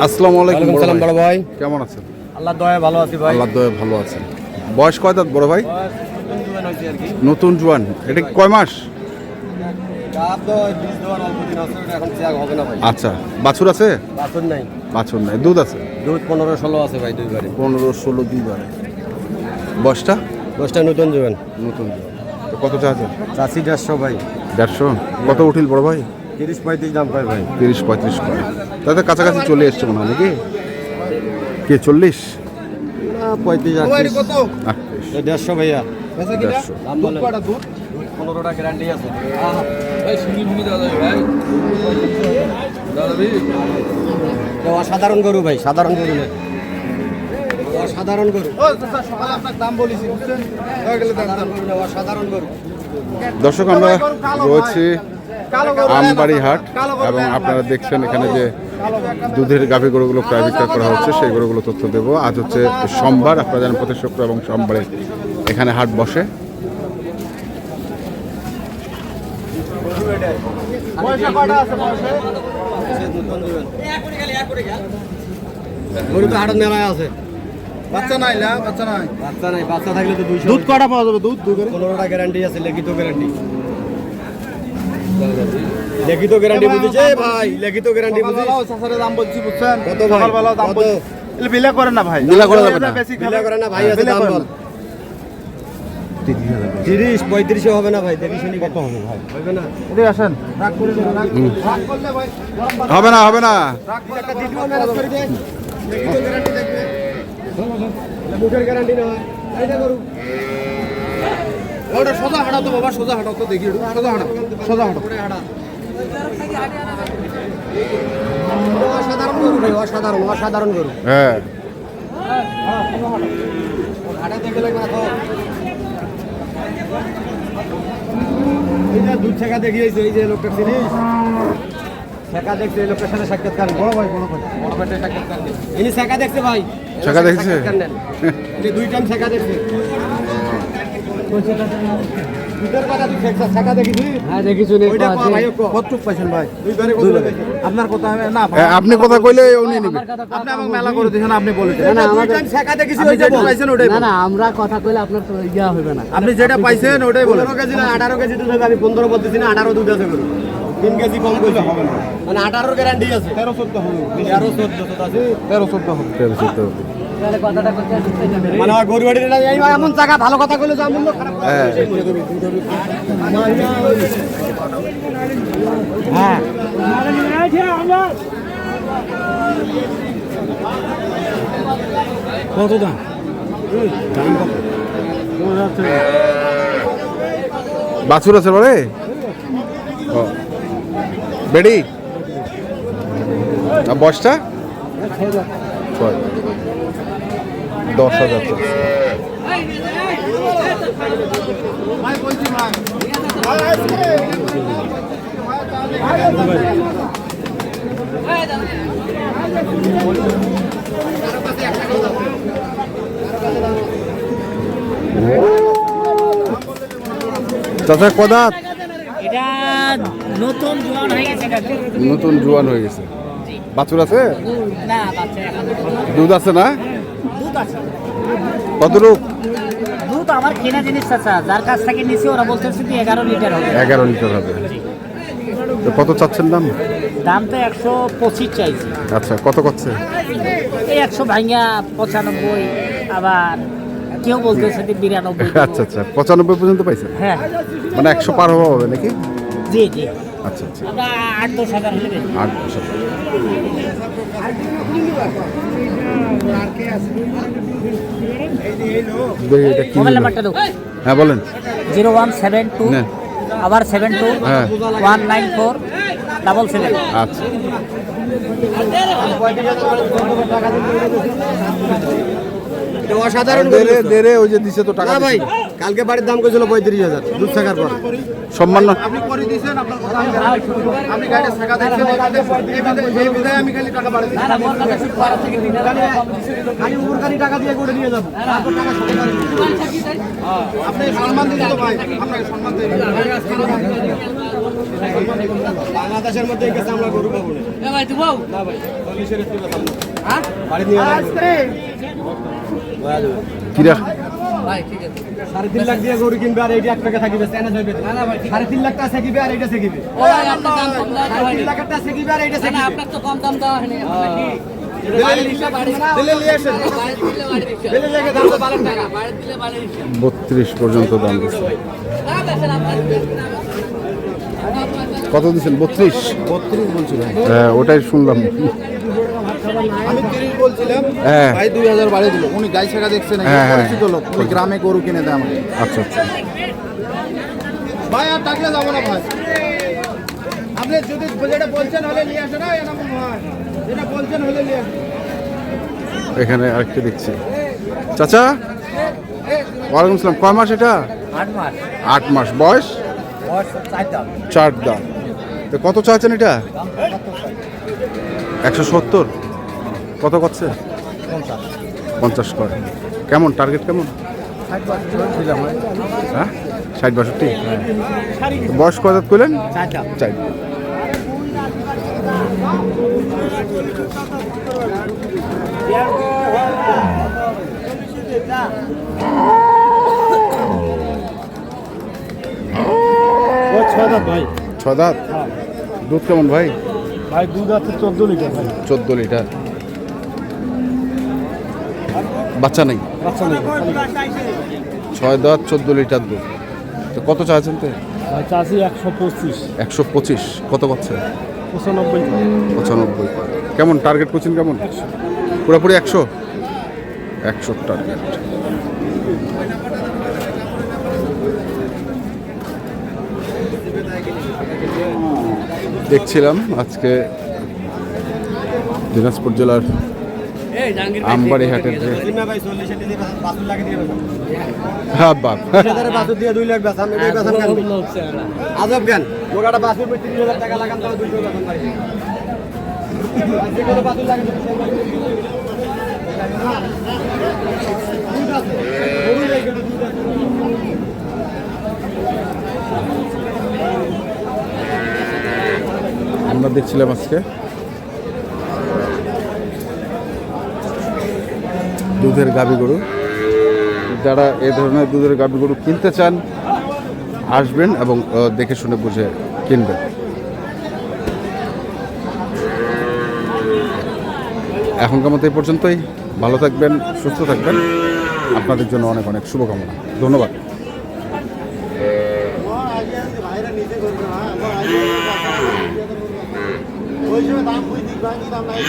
আসসালামু আলাইকুম সালাম বড় ভাই, কেমন আছেন? আল্লাহর দয়ায় ভালো আছি ভাই। আল্লাহর দয়ায় ভালো আছেন। বয়স কয় দাঁত বড় ভাই? নতুন জোয়ান। এটা কয় মাস? আচ্ছা, বাছুর আছে? বাছুর নাই। দুধ আছে? দুধ 15-16 আছে ভাই, দুইবারে 15-16 দুইবারে। বয়সটা? নতুন জোয়ান। নতুন জোয়ান। তো কত চাচ্ছেন? চাষি 150 ভাই। 150? কত উঠিল বড় ভাই? 30-35 দাম পাই ভাই। 30-35 করে। তাতে কাছাকাছি চলে এসছে মনে হয় নাকি? কে 40? 35-38। 150 ভাইয়া। 150। দাম বলে 15টা গ্যারান্টি আছে ভাই। সুনি মুনি দাদা ভাই, দাদা ভাই অসাধারণ গরু ভাই, সাধারণ গরু না, অসাধারণ গরু। সকালে আপনার দাম বলেছি বুঝছেন, হয়ে গেলে অসাধারণ গরু। দর্শক, আমরা রয়েছি আমবাড়ি হাট এবং আপনারা দেখছেন এখানে যে দুধের গাভী গরুগুলো প্রায় বিক্রয় করা হচ্ছে, সেই গরুগুলো তথ্য দেবো। আজ হচ্ছে সোমবার, আপনারা জানেন প্রতি শুক্র এবং সোমবারে এখানে হাট বসে। গরু তো হাটের মেলায় আছে। বাচ্চা নাই না, বাচ্চা নাই, বাচ্চা নাই, বাচ্চা থাকলে তো 200। দুধ কটা পাওয়া যাবে? দুধ 15টা গ্যারান্টি আছে, লিখিত গ্যারান্টি। লিখিত গ্যারান্টি বুঝিছে ভাই, লিখিত গ্যারান্টি বুঝিস। সাসারে দাম বলছি বুঝছেন, কত ভাই? সকালবেলা দাম বলছি। এলে বিলা করেন না ভাই, বিলা করা যাবে না। বিলা করে না ভাই, আছে দাম বল। 30-35 হবে না ভাই, দেখি শুনি কত হবে ভাই, হবে না? এদিকে আসেন, রাগ করে দেন, রাগ করলে ভাই হবে না, হবে না। রাগ করে একটা দ্বিতীয় ম্যানেজ করে দে। লিখিত গ্যারান্টি দেখবে, মুখের গ্যারান্টি না হয় এইটা করু। ওটা সোজা হাঁটাও তো বাবা, সোজা হাঁটাও তো দেখি, একটু সোজা হাঁটাও, সোজা হাঁটাও। অসাধারণ গরু ভাই, অসাধারণ, অসাধারণ গরু। হ্যাঁ, হাটে দেখে লাগবে না তো। এইটা দুধ ছেঁকা দেখিয়েছে, এই যে লোকটা চিনিস, ছেঁকা দেখছে, এই লোকটার সাথে সাক্ষাৎকার। বড় ভাই, বড় ভাই, বড় ভাইটার সাক্ষাৎকার নেই। ইনি ছেঁকা দেখছে ভাই, ছেঁকা দেখছে? সাক্ষাৎকার নেন। ইনি 2 টাইম ছেঁকা দেখছে। দুধের কথা তুই ছেঁকা দেখিছিস? হ্যাঁ দেখিছি। ওইটা কো ভাই, কতটুক পাইছেন ভাই? দুইবারে কত দেখেছে? আপনার কথা হবে না ভাই, আপনি কথা কইলে উনি নেবে। আপনি আমাকে মেলা করে দিয়েছেন, আপনি বলেছেন। না, দুই টাইম ছেঁকা দেখিছি, আপনি ওইটা যেটা বল। পাইছেন ওটাই না বলেন। না, আমরা কথা কইলে আপনার তো ইয়া হবে না। আপনি যেটা পাইছেন ওটাই বলেন। 15 কেজি না 18 কেজি দুধ হবে, আমি 15 বলতেছি না, 18 দুধ আছে গরু। 3 কেজি কম করলে হবে না, মানে 18 গ্যারান্টি আছে। 13-14 হবে, 13-14 আছে। 13-14 হবে। তাহলে কথাটা করতে আসতে যাবে। মানে আমার গরু বাড়ির এই এমন জায়গা, ভালো কথা কইলে যা মূল্য খারাপ কথা হ্যাঁ। হ্যাঁ কত দাম? দাম কত? বাছুর আছে বলে? ও, বেডি? আর বয়সটা? 10,000 চলছে। চাচা কদাত? এটা নতুন জোয়ান হয়ে গেছে কাকু। নতুন জোয়ান হয়ে গেছে। বাছুর আছে? না বাচ্চা এখন দুধ আছে না? দুধ আছে। কত রূপ? দুধ আমার কেনা জিনিস চাচা, যার কাছ থেকে নিছি ওরা বলতেছে কি 11 লিটার হবে। 11 লিটার হবে। তো কত চাচ্ছেন দাম? দাম তো 125 চাইছি। আচ্ছা, কত করছে? এই 100 ভাঙা 95, আবার কেউ বলতেছে যে 92। আচ্ছা আচ্ছা, 95 পর্যন্ত পাইছেন? হ্যাঁ মানে 100 পার হওয়া হবে নাকি? জি জি, আচ্ছা আচ্ছা, আমরা 8-10 হাজার হলে বেশি। 8 বছর। এটা কি মোবাইল নিল? নাম্বারটা দাও। হ্যাঁ বলেন। 0172 নেন। আবার 72 হ্যাঁ। 19477। আচ্ছা, এটা অসাধারণ গরু দেরে দেরে ওই যে দিছে তো টাকা না ভাই দিছে। কালকে বাড়ির দাম করেছিল 35,000 দুধ থাকার পর সম্মান না আপনি করে দিয়েছেন আপনার কথা আমি জানি। আপনি গাড়ির টাকা দিচ্ছেন এই বিদায় আমি খালি টাকা বাড়ি দিচ্ছি খালি উপরকারি টাকা দিয়ে করে নিয়ে যাবো তারপর টাকা সরকারি আপনি সম্মান দিন তো ভাই আপনাকে সম্মান দিন বাংলাদেশের মধ্যে এই কাছে আমরা গরু পাবো না এ ভাই দিব না ভাই 40-এর একটু বেশি না। হ্যাঁ বাড়ি নিয়ে যাবো কিরা ভাই ঠিক আছে 3.5 লাখ দিয়ে গরু কিনবে আর এইটা এক টাকা থাকিবে চেনা যাবে না না ভাই 3.5 লাখ টাকা সেকিবে আর এইটা সেকিবে ও ভাই আপনার দাম কম দাও 3.5 লাখ টাকা সেকিবে আর এইটা না সেকিবে আপনার তো কম দাম দেওয়া হয়নি আপনার কি বাড়ি রিক্সা বাড়ি দিলে নিয়ে আসেন বাড়ি দিলে বাড়ি রিক্সা দিলে লেগে দাম তো 12 টাকা বাড়ি দিলে বাড়ি রিক্সা 32 পর্যন্ত দাম দিচ্ছে না বেশন আপনার কত দিচ্ছেন 32? 32 বলছিল হ্যাঁ ওটাই শুনলাম। আমি 30 বলছিলাম হ্যাঁ। ভাই 2000 বাড়িয়ে দিল উনি গাই ছাগা দেখছেন হ্যাঁ, হ্যাঁ। পরিচিত লোক উনি গ্রামে গরু কিনে দেয় আমাকে আচ্ছা আচ্ছা ভাই আর টাকলে যাবো না ভাই আপনি যদি যেটা বলছেন হলে নিয়ে আসেন না এরকম হয় যেটা বলছেন হলে নিয়ে আসেন এখানে আরেকটা দেখছি চাচা ওয়ালাইকুম আসসালাম কয় মাস এটা 8 মাস 8 মাস বয়স বয়স 4 দাম 4 দাম তো কত চাচ্ছেন এটা 170 কত করছে 50 করে কেমন টার্গেট কেমন হ্যাঁ 60-62 বয়স কত করলেন 4 দাম 4 ও 6 দাম ভাই 6 দাঁত দুধ কেমন ভাই ভাই দুধ আছে 14 লিটার ভাই 14 লিটার বাচ্চা নেই আচ্ছা নেই 6 দাঁত 14 লিটার দুধ তো কত চাচ্ছেন তো ভাই চাষি 125 125 কত পাচ্ছে 95 95 কেমন টার্গেট করছেন কেমন পুরোপুরি 100 টার্গেট দেখছিলাম আজকে দিনাজপুর জেলার এই জাহাঙ্গীর আমবাড়ি হাটের যে না ভাই 40 এর দিয়ে 5 লাখ দিয়ে বেচা হ্যাঁ বাপ হাজারে বাছুর দিয়ে 2 লাখ বেচা আমি এই বেচা কেন আজব জ্ঞান মোটাটা বাছুর 30,000 টাকা লাগান তাহলে 200 বেতন পাই যে কোনো বাছুর লাগে আমরা দেখছিলাম আজকে দুধের গাভী গরু যারা এই ধরনের দুধের গাভী গরু কিনতে চান আসবেন এবং দেখে শুনে বুঝে কিনবেন এখনকার মতো এই পর্যন্তই ভালো থাকবেন সুস্থ থাকবেন আপনাদের জন্য অনেক অনেক শুভকামনা ধন্যবাদ ভাইরা নিজে করবে না ওই সময় দাম বুঝি দাম নাই